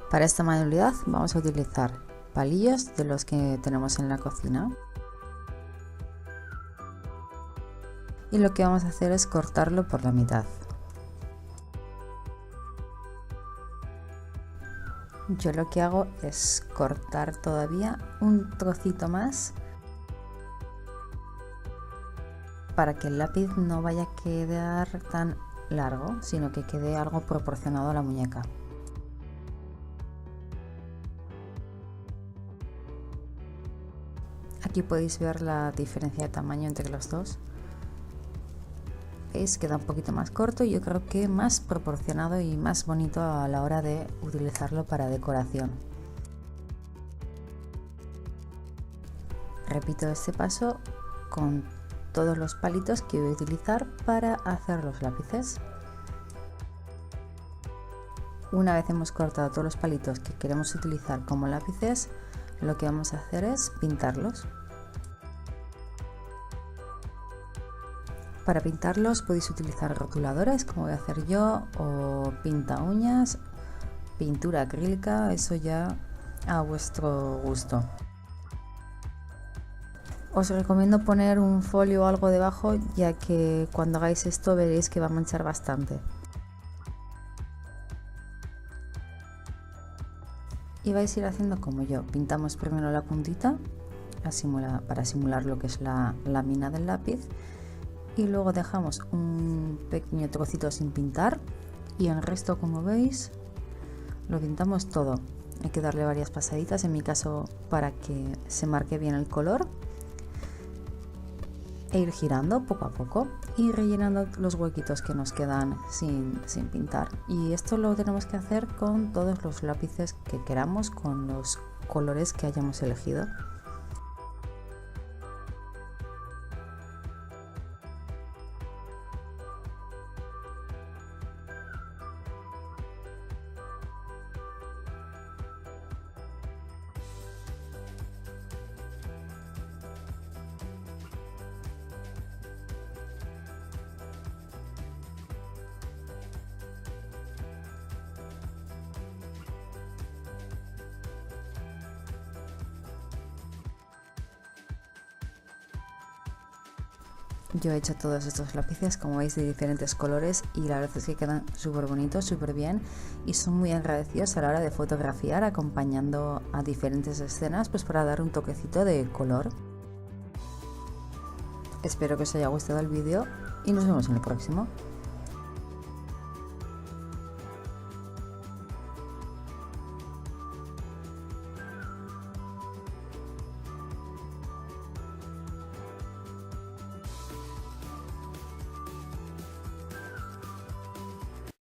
Para esta manualidad vamos a utilizar palillos de los que tenemos en la cocina. Y lo que vamos a hacer es cortarlo por la mitad. Yo lo que hago es cortar todavía un trocito más para que el lápiz no vaya a quedar tan largo, sino que quede algo proporcionado a la muñeca. Aquí podéis ver la diferencia de tamaño entre los dos. ¿Veis? Queda un poquito más corto y yo creo que más proporcionado y más bonito a la hora de utilizarlo para decoración. Repito este paso con todos los palitos que voy a utilizar para hacer los lápices. Una vez hemos cortado todos los palitos que queremos utilizar como lápices, lo que vamos a hacer es pintarlos. Para pintarlos podéis utilizar rotuladores, como voy a hacer yo, o pinta uñas, pintura acrílica, eso ya a vuestro gusto. Os recomiendo poner un folio o algo debajo, ya que cuando hagáis esto veréis que va a manchar bastante. Y vais a ir haciendo como yo. Pintamos primero la puntita para simular lo que es la lámina del lápiz. Y luego dejamos un pequeño trocito sin pintar y el resto, como veis, lo pintamos todo. Hay que darle varias pasaditas, en mi caso para que se marque bien el color, e ir girando poco a poco y rellenando los huequitos que nos quedan sin pintar. Y esto lo tenemos que hacer con todos los lápices que queramos, con los colores que hayamos elegido. Yo he hecho todos estos lápices, como veis, de diferentes colores, y la verdad es que quedan súper bonitos, súper bien, y son muy agradecidos a la hora de fotografiar, acompañando a diferentes escenas, pues para dar un toquecito de color. Espero que os haya gustado el vídeo y nos vemos en el próximo.